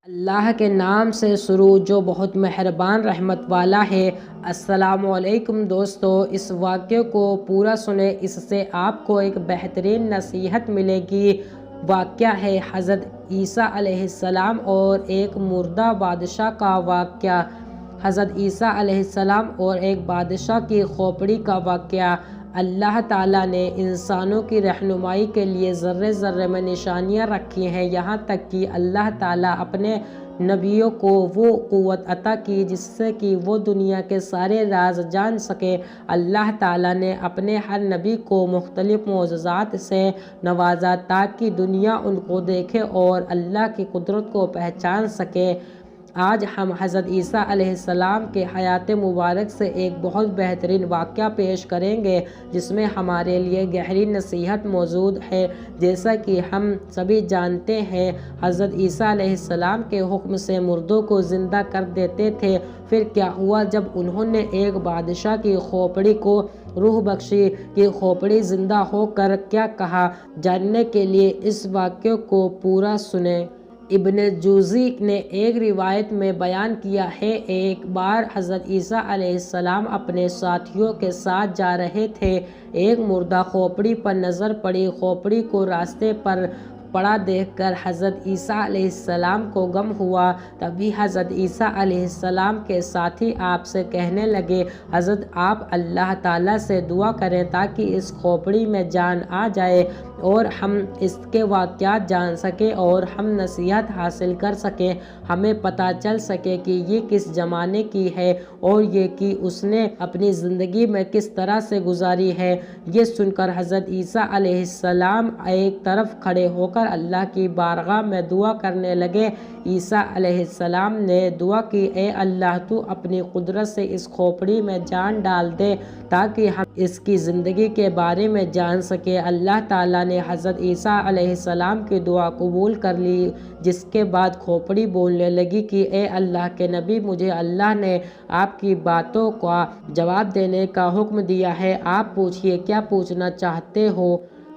اللہ کے نام سے شروع جو بہت مہربان رحمت والا ہے۔ السلام علیکم دوستو، اس واقعے کو پورا سنیں، اس سے آپ کو ایک بہترین نصیحت ملے گی۔ واقعہ ہے حضرت عیسیٰ علیہ السلام اور ایک مردہ بادشاہ کا واقعہ۔ حضرت عیسیٰ علیہ السلام اور ایک بادشاہ کی کھوپڑی کا واقعہ۔ اللہ تعالیٰ نے انسانوں کی رہنمائی کے لیے ذرے ذرے میں نشانیاں رکھی ہیں، یہاں تک کہ اللہ تعالیٰ اپنے نبیوں کو وہ قوت عطا کی جس سے کہ وہ دنیا کے سارے راز جان سکے۔ اللہ تعالیٰ نے اپنے ہر نبی کو مختلف معجزات سے نوازا تاکہ دنیا ان کو دیکھے اور اللہ کی قدرت کو پہچان سکے۔ آج ہم حضرت عیسیٰ علیہ السلام کے حیات مبارک سے ایک بہت بہترین واقعہ پیش کریں گے جس میں ہمارے لیے گہری نصیحت موجود ہے۔ جیسا کہ ہم سبھی جانتے ہیں، حضرت عیسیٰ علیہ السلام کے حکم سے مردوں کو زندہ کر دیتے تھے۔ پھر کیا ہوا جب انہوں نے ایک بادشاہ کی کھوپڑی کو روح بخشی کہ کھوپڑی زندہ ہو کر کیا کہا؟ جاننے کے لیے اس واقعے کو پورا سنیں۔ ابن جوزی نے ایک روایت میں بیان کیا ہے، ایک بار حضرت عیسیٰ علیہ السلام اپنے ساتھیوں کے ساتھ جا رہے تھے۔ ایک مردہ کھوپڑی پر نظر پڑی۔ کھوپڑی کو راستے پر پڑا دیکھ کر حضرت عیسیٰ علیہ السلام کو غم ہوا۔ تبھی حضرت عیسیٰ علیہ السلام کے ساتھی آپ سے کہنے لگے، حضرت آپ اللہ تعالیٰ سے دعا کریں تاکہ اس کھوپڑی میں جان آ جائے اور ہم اس کے واقعات جان سکیں اور ہم نصیحت حاصل کر سکیں، ہمیں پتہ چل سکے کہ یہ کس زمانے کی ہے اور یہ کہ اس نے اپنی زندگی میں کس طرح سے گزاری ہے۔ یہ سن کر حضرت عیسیٰ علیہ السلام ایک طرف کھڑے ہو کر اللہ کی بارگاہ میں دعا کرنے لگے۔ عیسیٰ علیہ السلام نے دعا کی، اے اللہ تو اپنی قدرت سے اس کھوپڑی میں جان ڈال دے تاکہ ہم اس کی زندگی کے بارے میں جان سکیں۔ اللہ تعالیٰ نے حضرت عیسیٰ علیہ السلام کی دعا قبول کر لی، جس کے بعد کھوپڑی بولنے لگی کہ اے اللہ کے نبی، مجھے اللہ نے آپ کی باتوں کا جواب دینے کا حکم دیا ہے، آپ پوچھئے کیا پوچھنا چاہتے ہو؟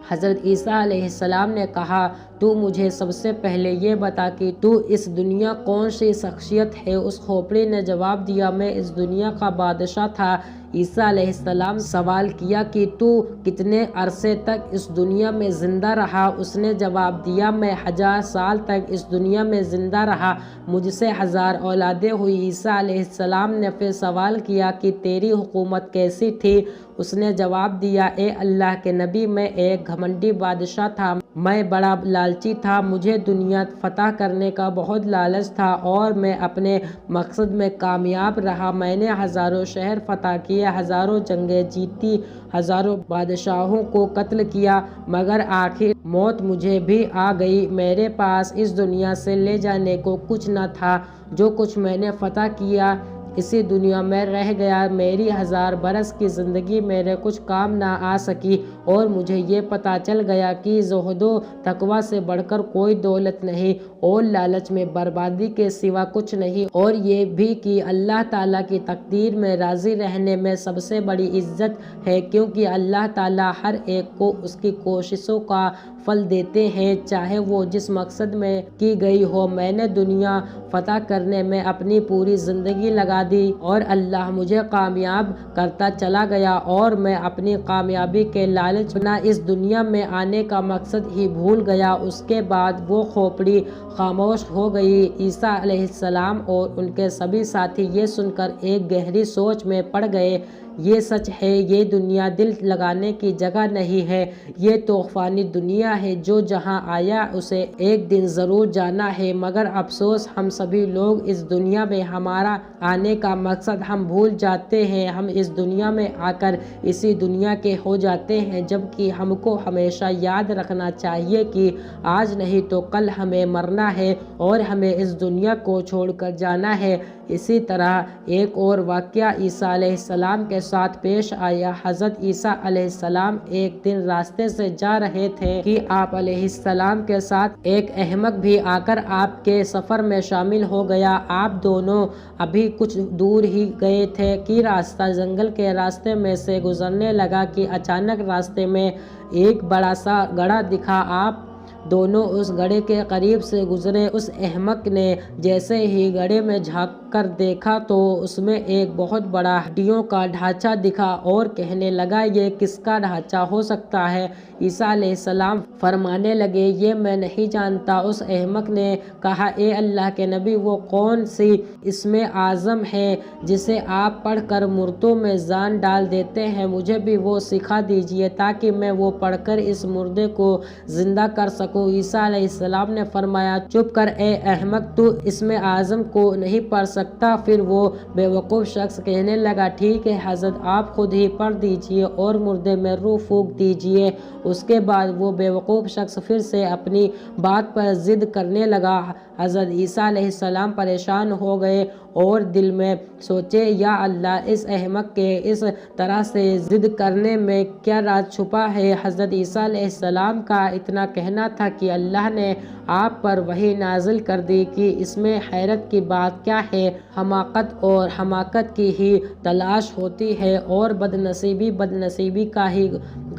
حضرت عیسیٰ علیہ السلام نے کہا، تو مجھے سب سے پہلے یہ بتا کہ تو اس دنیا کون سی شخصیت ہے؟ اس کھوپڑی نے جواب دیا، میں اس دنیا کا بادشاہ تھا۔ عیسیٰ علیہ السلام سوال کیا کہ تو کتنے عرصے تک اس دنیا میں زندہ رہا؟ اس نے جواب دیا، میں 1000 سال تک اس دنیا میں زندہ رہا، مجھ سے 1000 اولادیں ہوئی۔ عیسیٰ علیہ السلام نے پھر سوال کیا کہ تیری حکومت کیسی تھی؟ اس نے جواب دیا، اے اللہ کے نبی، میں ایک گھمنڈی بادشاہ تھا، میں بڑا لالچی تھا، مجھے دنیا فتح کرنے کا بہت لالچ تھا اور میں اپنے مقصد میں کامیاب رہا۔ میں نے ہزاروں شہر فتح کیے، ہزاروں جنگیں جیتی، ہزاروں بادشاہوں کو قتل کیا، مگر آخر موت مجھے بھی آ گئی۔ میرے پاس اس دنیا سے لے جانے کو کچھ نہ تھا، جو کچھ میں نے فتح کیا اسی دنیا میں رہ گیا۔ میری 1000 برس کی زندگی میرے کچھ کام نہ آ سکی اور مجھے یہ پتہ چل گیا کہ زہد و تقویٰ سے بڑھ کر کوئی دولت نہیں اور لالچ میں بربادی کے سوا کچھ نہیں، اور یہ بھی کہ اللہ تعالیٰ کی تقدیر میں راضی رہنے میں سب سے بڑی عزت ہے، کیونکہ اللہ تعالیٰ ہر ایک کو اس کی کوششوں کا پھل دیتے ہیں، چاہے وہ جس مقصد میں کی گئی ہو۔ میں نے دنیا فتح کرنے میں اپنی پوری زندگی لگا دی اور اللہ مجھے کامیاب کرتا چلا گیا اور میں اپنی کامیابی کے لالچ نہ اس دنیا میں آنے کا مقصد ہی بھول گیا۔ اس کے بعد وہ کھوپڑی خاموش ہو گئی۔ عیسیٰ علیہ السلام اور ان کے سبھی ساتھی یہ سن کر ایک گہری سوچ میں پڑ گئے۔ یہ سچ ہے، یہ دنیا دل لگانے کی جگہ نہیں ہے، یہ تو فانی دنیا ہے، جو جہاں آیا اسے ایک دن ضرور جانا ہے، مگر افسوس ہم سبھی لوگ اس دنیا میں ہمارا آنے کا مقصد ہم بھول جاتے ہیں۔ ہم اس دنیا میں آ کر اسی دنیا کے ہو جاتے ہیں، جبکہ ہم کو ہمیشہ یاد رکھنا چاہیے کہ آج نہیں تو کل ہمیں مرنا ہے اور ہمیں اس دنیا کو چھوڑ کر جانا ہے۔ اسی طرح ایک اور واقعہ عیسیٰ علیہ السلام کے ساتھ پیش آیا۔ حضرت عیسیٰ علیہ السلام ایک دن راستے سے جا رہے تھے کہ آپ علیہ السلام کے ساتھ ایک احمق بھی آ کر آپ کے سفر میں شامل ہو گیا۔ آپ دونوں ابھی کچھ دور ہی گئے تھے کہ راستہ جنگل کے راستے میں سے گزرنے لگا کہ اچانک راستے میں ایک بڑا سا گڑھا دکھا۔ آپ دونوں اس گڑھے کے قریب سے گزرے۔ اس احمق نے جیسے ہی گڑھے میں جھانک کر دیکھا تو اس میں ایک بہت بڑا ہڈیوں کا ڈھانچہ دکھا اور کہنے لگا یہ کس کا ڈھانچہ ہو سکتا ہے؟ عیسیٰ علیہ السلام فرمانے لگے یہ میں نہیں جانتا۔ اس احمق نے کہا اے اللہ کے نبی وہ کون سی اسم اعظم ہے جسے آپ پڑھ کر مردوں میں جان ڈال دیتے ہیں؟ مجھے بھی وہ سکھا دیجیے تاکہ میں وہ پڑھ کر اس مردے کو زندہ کر سکوں۔ عیسیٰ علیہ السلام نے فرمایا چپ کر اے احمق، تو اسم اعظم کو نہیں پڑھ سکتا؟ پھر وہ بے وقوف شخص کہنے لگا ٹھیک ہے حضرت آپ خود ہی پڑھ دیجیے اور مردے میں روح پھونک دیجیے۔ اس کے بعد وہ بے وقوف شخص پھر سے اپنی بات پر ضد کرنے لگا۔ حضرت عیسیٰ علیہ السلام پریشان ہو گئے اور دل میں سوچے یا اللہ اس احمق کے اس طرح سے ضد کرنے میں کیا راز چھپا ہے؟ حضرت عیسیٰ علیہ السلام کا اتنا کہنا تھا کہ اللہ نے آپ پر وحی نازل کر دی کہ اس میں حیرت کی بات کیا ہے؟ حماقت اور حماقت کی ہی تلاش ہوتی ہے اور بد نصیبی کا ہی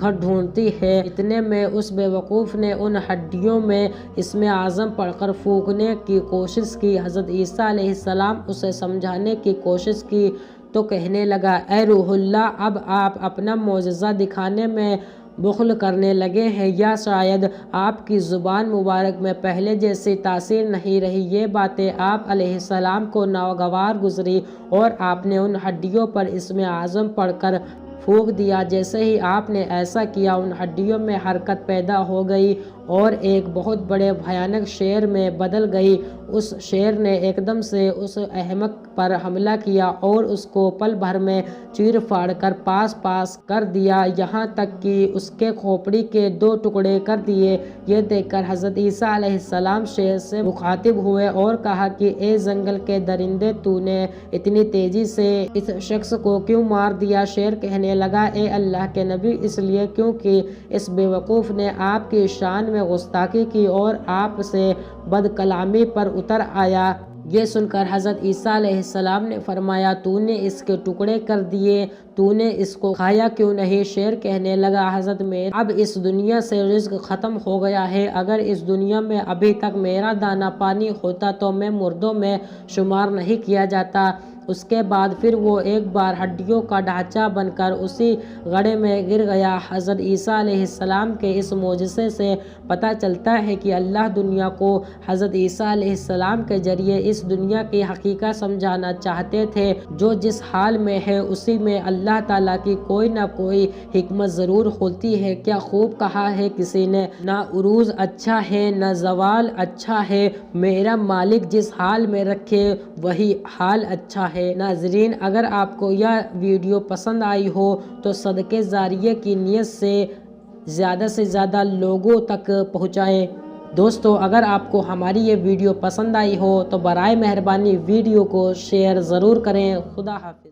گھر ڈھونڈتی ہے۔ اتنے میں اس بے وقوف نے ان ہڈیوں میں اسم اعظم پڑھ کر پھونکنے کی کوشش کی۔ حضرت عیسیٰ علیہ السلام اسے سمجھانے کی کوشش کی تو کہنے لگا اے روح اللہ، اب آپ اپنا معجزہ دکھانے میں بخل کرنے لگے ہیں یا شاید آپ کی زبان مبارک میں پہلے جیسی تاثیر نہیں رہی؟ یہ باتیں آپ علیہ السلام کو ناگوار گزری اور آپ نے ان ہڈیوں پر اسم اعظم پڑھ کر پھونک دیا۔ جیسے ہی آپ نے ایسا کیا ان ہڈیوں میں حرکت پیدا ہو گئی اور ایک بہت بڑے بھیانک شیر میں بدل گئی۔ اس شیر نے ایک دم سے اس احمق پر حملہ کیا اور اس کو پل بھر میں چیر پھاڑ کر پاس کر دیا، یہاں تک کہ اس کے کھوپڑی کے 2 ٹکڑے کر دیے۔ یہ دیکھ کر حضرت عیسیٰ علیہ السلام شیر سے مخاطب ہوئے اور کہا کہ اے جنگل کے درندے، تو نے اتنی تیزی سے اس شخص کو کیوں مار دیا؟ شیر کہنے لگا اے اللہ کے نبی اس لیے کیونکہ اس بے وقوف نے آپ کی شان میں گستاخی کی اور آپ سے بد کلامی پر اتر آیا۔ یہ سن کر حضرت عیسیٰ علیہ السلام نے فرمایا تو نے اس کے ٹکڑے کر دیے، تو نے اس کو کھایا کیوں نہیں؟ شیر کہنے لگا حضرت میرا اب اس دنیا سے رزق ختم ہو گیا ہے، اگر اس دنیا میں ابھی تک میرا دانہ پانی ہوتا تو میں مردوں میں شمار نہیں کیا جاتا۔ اس کے بعد پھر وہ ایک بار ہڈیوں کا ڈھانچہ بن کر اسی گڑھے میں گر گیا۔ حضرت عیسیٰ علیہ السلام کے اس معجزے سے پتہ چلتا ہے کہ اللہ دنیا کو حضرت عیسیٰ علیہ السلام کے ذریعے اس دنیا کی حقیقت سمجھانا چاہتے تھے۔ جو جس حال میں ہے اسی میں اللہ تعالیٰ کی کوئی نہ کوئی حکمت ضرور ہوتی ہے۔ کیا خوب کہا ہے کسی نے، نہ عروج اچھا ہے نہ زوال اچھا ہے، میرا مالک جس حال میں رکھے وہی حال اچھا ہے۔ ناظرین اگر آپ کو یہ ویڈیو پسند آئی ہو تو صدقے جاریہ کی نیت سے زیادہ لوگوں تک پہنچائیں۔ دوستو اگر آپ کو ہماری یہ ویڈیو پسند آئی ہو تو برائے مہربانی ویڈیو کو شیئر ضرور کریں۔ خدا حافظ۔